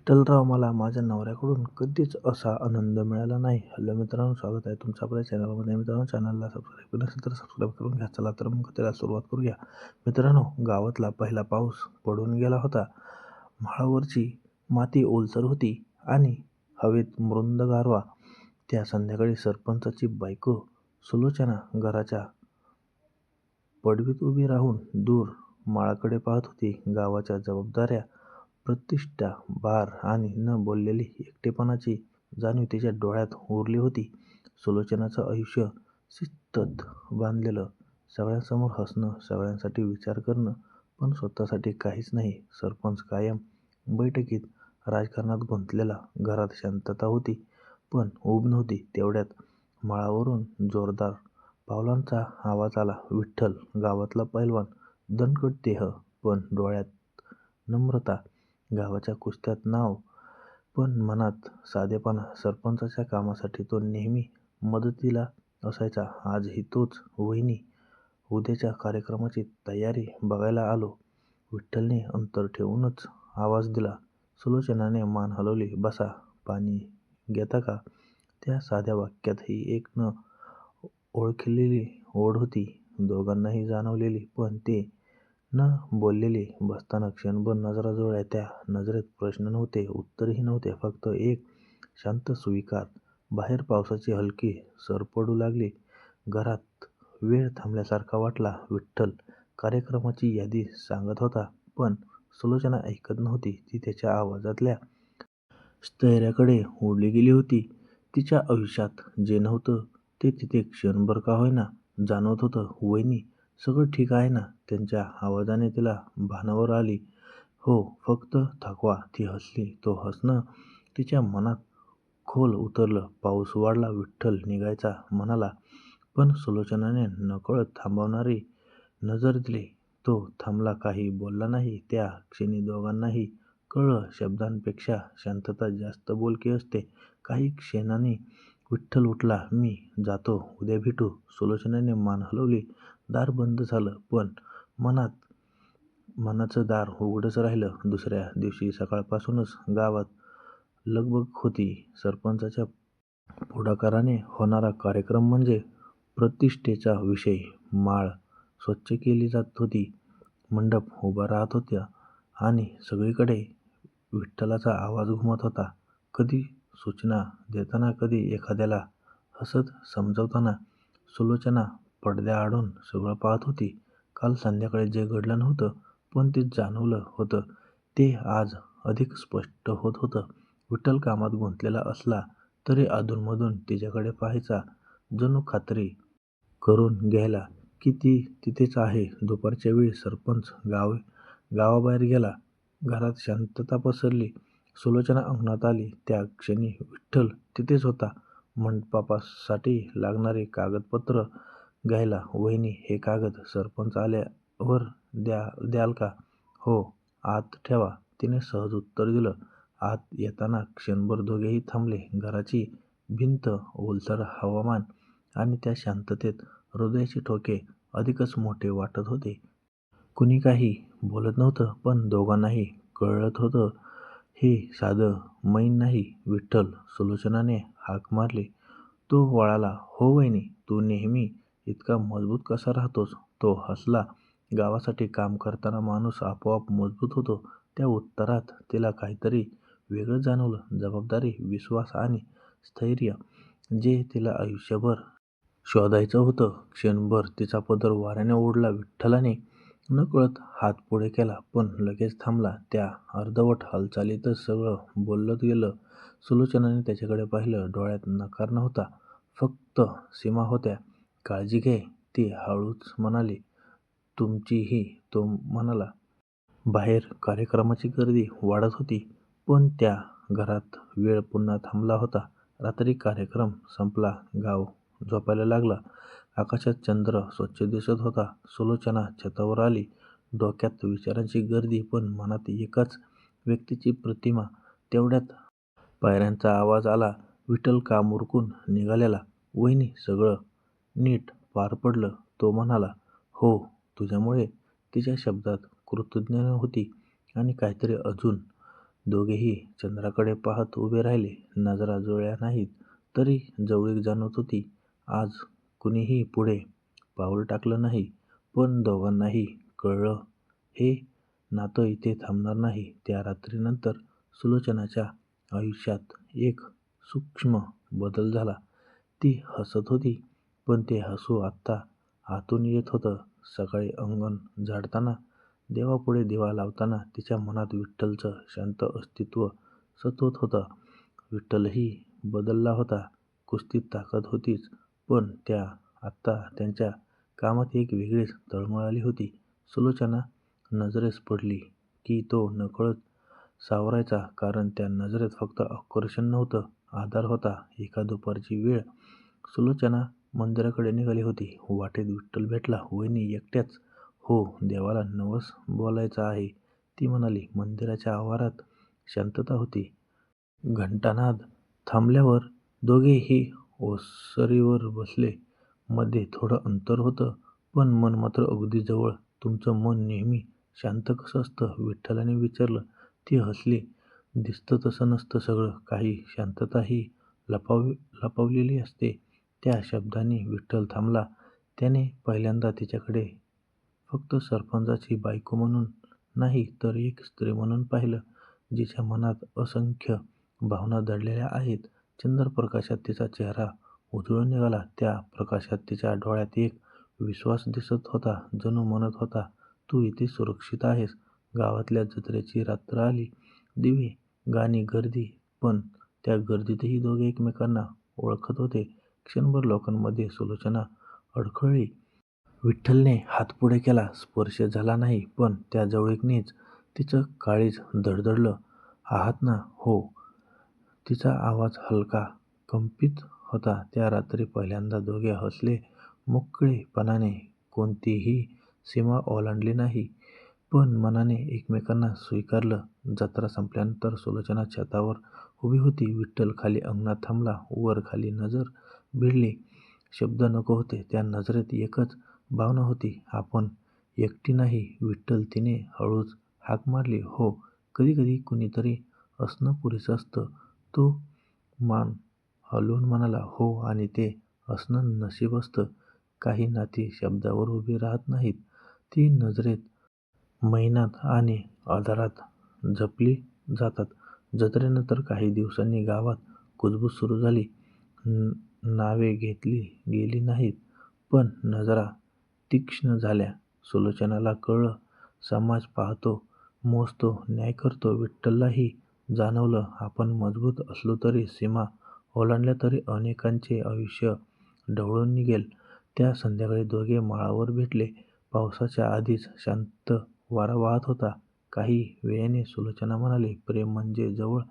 विठ्ठलराव, मला माझ्या नवऱ्याकडून कधीच असा आनंद मिळाला नाही. हॅलो मित्रांनो, स्वागत आहे तुमचं आपल्या चॅनलमध्ये. मित्रांनो, चॅनलला सबस्क्राईब केलं नसेल तर सबस्क्राईब करून घ्या. चला तर मग त्याला सुरुवात करूया. मित्रांनो, गावातला पहिला पाऊस पडून गेला होता. माळावरची माती ओलसर होती आणि हवेत मृद गारवा. त्या संध्याकाळी सरपंचाची बायको सुलोचना घराच्या पडवीत उभी राहून दूर माळाकडे पाहत होती. गावाच्या जबाबदाऱ्या, प्रतिष्ठा, भार आणि न बोललेली एकटेपणाची जाणीव तिच्या डोळ्यात उरली होती. सुलोचनाचं आयुष्य शिस्तीत बांधलेलं, सगळ्यांसमोर हसणं, सगळ्यांसाठी विचार करणं, पण स्वतःसाठी काहीच नाही. सरपंच कायम बैठकीत, राजकारणात गुंतलेला. घरात शांतता होती, पण ऊब नव्हती. तेवढ्यात माळावरून जोरदार पावलांचा आवाज आला. विठ्ठल, गावातला पैलवान, दणकट देह, पण डोळ्यात नम्रता. गावाच्या कुस्त्यात नाव, पण मनात साधेपणा. सरपंचाच्या कामासाठी तो नेहमी मदतीला असायचा. आजही तोच. वहिनी, उद्याच्या कार्यक्रमाची तयारी बघायला आलो. विठ्ठलने अंतर ठेवूनच आवाज दिला. सुलोचनाने मान हलवली. बसा. पाणी घेता का? त्या साध्या वाक्यातही एक न ओळखलेली ओढ होती, दोघांनाही जाणवलेली, पण ते न बोललेली. बसताना क्षणभर नजरा जुळल्या. त्या नजरेत प्रश्न नव्हते, उत्तरही नव्हते, फक्त एक शांत स्वीकार. बाहेर पावसाची हलकी सर पडू लागली. घरात वेळ थांबल्यासारखा वाटला. विठ्ठल कार्यक्रमाची यादी सांगत होता, पण सुलोचना ऐकत नव्हती. ती त्याच्या आवाजातल्या स्थैर्याकडे ओढली गेली होती. तिच्या आयुष्यात जे नव्हतं ते तिथे क्षणभर का होईना जाणवत होतं. वहिनी, सगळं ठीक आहे ना? त्यांच्या आवाजाने तिला भानावर आली. हो, फक्त थकवा. ती हसली. तो हसणं तिच्या मनात खोल उतरलं. पाऊस वाढला. विठ्ठल निघायचा म्हणाला, पण सुलोचनाने नकळत थांबवणारी नजर दिली. तो थांबला, काही बोलला नाही. त्या क्षणी दोघांनाही कळलं, शब्दांपेक्षा शांतता जास्त बोलकी असते. काही क्षणांनी विठ्ठल उठला. मी जातो, उद्या भेटू. सुलोचनाने मान हलवली. दार बंद झालं, पण मनाचं दार उघडंच राहिलं. दुसऱ्या दिवशी सकाळपासूनच गावात लगबग होती. सरपंचाच्या पुढाकाराने होणारा कार्यक्रम म्हणजे प्रतिष्ठेचा विषय. माळ स्वच्छ केली जात होती, मंडप उभा राहत होता आणि सगळीकडे विठ्ठलाचा आवाज घुमत होता. कधी सूचना देताना, कधी एखाद्याला हसत समजावताना. सुलोचना पडद्याआडून सगळं पाहत होती. काल संध्याकाळी जे घडलं नव्हतं, पण ते जाणवलं होतं, ते आज अधिक स्पष्ट होत होतं. विठ्ठल कामात गुंतलेला असला तरी अधूनमधून तिच्याकडे पाहायचा, जणू खात्री करून घ्यायला की ती तिथेच आहे. दुपारच्या वेळी सरपंच गावाबाहेर गेला. घरात शांतता पसरली. सुलोचना अंगणात आली. त्या क्षणी विठ्ठल तिथेच होता. मंडपासाठी लागणारे कागदपत्र घ्यायला. वहिनी, हे कागद सरपंच आल्यावर द्याल का? हो, आत ठेवा, तिने सहज उत्तर दिलं. आत येताना क्षणभर दोघेही थांबले. घराची भिंत, ओलसर हवामान आणि त्या शांततेत हृदयाचे ठोके अधिकच मोठे वाटत होते. कुणी काही बोलत नव्हतं, पण दोघांनाही कळत होतं, हे साधं मैन नाही. विठ्ठल, सुलोचनाने हाक मारली. तो वळाला. हो वहिनी, तू नेहमी इतका मजबूत कसा राहतोस? तो हसला. गावासाठी काम करताना माणूस आपोआप मजबूत होतो. त्या उत्तरात तिला काहीतरी वेगळं जाणवलं. जबाबदारी, विश्वास आणि स्थैर्य, जे तिला आयुष्यभर शोधायचं होतं. क्षणभर तिचा पदर वाऱ्याने उडला. विठ्ठलाने नकळत हात पुढे केला, पण लगेच थांबला. त्या अर्धवट हालचालीतच सगळं बोललं गेलं. सुलोचनाने त्याच्याकडे पाहिलं. डोळ्यात नकार नव्हता, फक्त सीमा होत्या. काळजी घे, ती हळूच म्हणाली. तुमचीही, तो म्हणाला. बाहेर कार्यक्रमाची गर्दी वाढत होती, पण त्या घरात वेळ पुन्हा थांबला होता. रात्री कार्यक्रम संपला. गाव झोपायला लागला. आकाशात चंद्र स्वच्छ दिसत होता. सुलोचना छतावर आली. डोक्यात विचारांची गर्दी, पण मनात एकाच व्यक्तीची प्रतिमा. तेवढ्यात पायऱ्यांचा आवाज आला. विठ्ठल काम उरकून निघालेला. वहिनी, सगळं नीट पार पडलं? तो म्हणाला. हो, तुझ्यामुळे. तिच्या शब्दात कृतज्ञता होती आणि काहीतरी अजून दोघेही चंद्राकडे पाहत उभे राहिले. नजरा जुळल्या नाहीत तरी जवळीक जाणवत होती. आज कुणीही पुढे पाऊल टाकलं नाही, पण दोघांनाही कळलं हे नातं इथे थांबणार नाही. त्या रात्रीनंतर सुलोचनाच्या आयुष्यात एक सूक्ष्म बदल झाला. ती हसत होती, पण ते हसू आत्ता आतून येत होतं. सकाळी अंगण झाडताना, देवापुढे दिवा लावताना तिच्या मनात विठ्ठलचं शांत अस्तित्व सतवत होतं. विठ्ठलही बदलला होता. कुस्तीत ताकद होतीच, पण आत्ता त्यांच्या कामात एक वेगळीच तळमळ आली होती. सुलोचना नजरेस पडली की तो नकळत सावरायचा, कारण त्या नजरेत फक्त आकर्षण नव्हतं, आधार होता. एका दुपारची वेळ सुलोचना मंदिराकडे निघाली होती. वाटेत विठ्ठल भेटला. "वहिनी एकट्याच?" "हो, देवाला नवस बोलायचं आहे," ती म्हणाली. मंदिराच्या आवारात शांतता होती. घंटानाद थांबल्यावर दोघेही ओसरीवर बसले. मध्ये थोडं अंतर होतं, पण मन मात्र अगदी जवळ. "तुमचं मन नेहमी शांत कसं असतं?" विठ्ठलाने विचारलं. ती हसली. "दिसतं तसं नसतं सगळं. काही शांतताही लपवलेली असते." त्या शब्दांनी विठ्ठल थांबला. त्याने पहिल्यांदा तिच्याकडे फक्त सरपंचाची बायको म्हणून नाही, तर एक स्त्री म्हणून पाहिलं, जिच्या मनात असंख्य भावना दडलेल्या आहेत. चंद्रप्रकाशात तिचा चेहरा उजळून निघाला. त्या प्रकाशात तिच्या डोळ्यात एक विश्वास दिसत होता, जणू म्हणत होता, "तू इथे सुरक्षित आहेस." गावातल्या जत्रेची रात्र आली. दिवे, गाणी, गर्दी, पण त्या गर्दीतही दोघे एकमेकांना ओळखत होते. क्षणभर लोकांमध्ये सुलोचना अडखळली. विठ्ठलने हात पुढे केला. स्पर्श झाला नाही, पण त्या जवळीकनेच तिचं काळीज धडधडलं. "आहात ना?" "हो." तिचा आवाज हलका, कंपित होता. त्या रात्री पहिल्यांदा दोघे हसले मोकळेपणाने. कोणतीही सीमा ओलांडली नाही, पण मनाने एकमेकांना स्वीकारलं. जत्रा संपल्यानंतर सुलोचना छतावर उभी होती. विठ्ठल खाली अंगणात थांबला. वर खाली नजर भिडली. शब्द नको होते, त्या नजरेत एकच भावना होती, "आपण एकटी नाही." "विठ्ठल," तिने हळूच हाक मारली. "हो." "कधी-कधी कुणीतरी असणं पुरेसं असतं." तो मान हलवून म्हणाला. "हो, आणि ते असणं नशीब असतं." काही नाती शब्दावर उभी राहत नाहीत, ती नजरेत, मेहनत आणि आधारात जपली जातात. जत्रेनंतर काही दिवसांनी गावात कुजबूज सुरू झाली. नावे घेतली गेली नाहीत, पण नजरा तीक्ष्ण झाल्या. सुलोचनाला कळलं, समाज पाहतो, मोजतो, न्याय करतो. विठ्ठललाही जाणवलं, आपण मजबूत असलो तरी, सीमा ओलांडल्या तरी अनेकांचे आयुष्य ढवळून निघेल. त्या संध्याकाळी दोघे माळावर भेटले. पावसाच्या आधीच शांत वारा वाहत होता. काही वेळाने सुलोचना म्हणाली, "प्रेम म्हणजे जवळ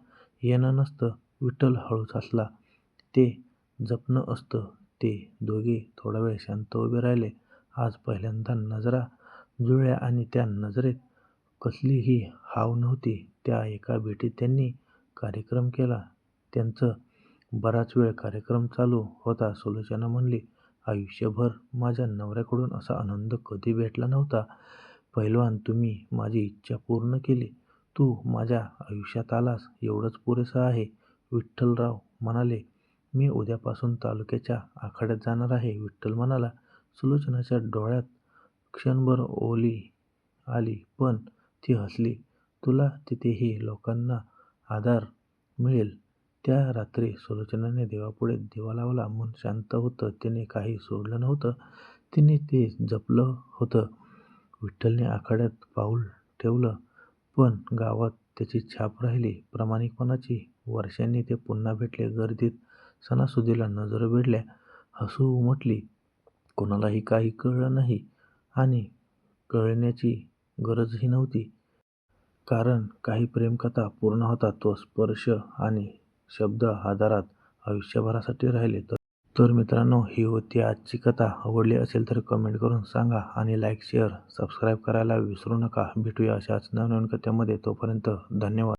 येणं नसतं." विठ्ठल हळूच हसला. "ते जपणं असतं." ते दोघे थोडा वेळ शांत उभे राहिले. आज पहिल्यांदा नजरा जुळल्या आणि त्या नजरेत कसलीही हाव नव्हती. त्या एका भेटीत त्यांनी कार्यक्रम केला. त्यांचा बराच वेळ कार्यक्रम चालू होता. सुलोचना म्हणली, "आयुष्यभर माझ्या नवऱ्याकडून असा आनंद कधी भेटला नव्हता. पैलवान, तुम्ही माझी इच्छा पूर्ण केली. तू माझ्या आयुष्यात आलास, एवढंच पुरेसं आहे." विठ्ठलराव म्हणाले, "मी उद्यापासून तालुक्याच्या आखाड्यात जाणार आहे." विठ्ठल म्हणाला. सुलोचनाच्या डोळ्यात क्षणभर ओली आली, पण ती हसली. "तुला तिथेही लोकांना आधार मिळेल." त्या रात्री सुलोचनाने देवापुढे दिवा लावला. मन शांत होतं. तिने काही सोडलं नव्हतं, तिने ते जपलं होतं. विठ्ठलने आखाड्यात पाऊल ठेवलं, पण गावात त्याची छाप राहिली, प्रामाणिकपणाची. वर्षांनी ते पुन्हा भेटले. गर्दीत, सणासुदीला नजरा भिडल्या, हसू उमटली. कोणालाही काही कळलं नाही आणि कळण्याची गरजही नव्हती, कारण काही प्रेमकथा पूर्ण होतात. तो स्पर्श आणि शब्द आधारात आयुष्यभरासाठी राहिले. तर मित्रांनो, ही होती आजची कथा. आवडली असेल तर कमेंट करून सांगा आणि लाईक, शेअर, सबस्क्राईब करायला विसरू नका. भेटूया अशाच नवनवीन कथेमध्ये. तोपर्यंत धन्यवाद.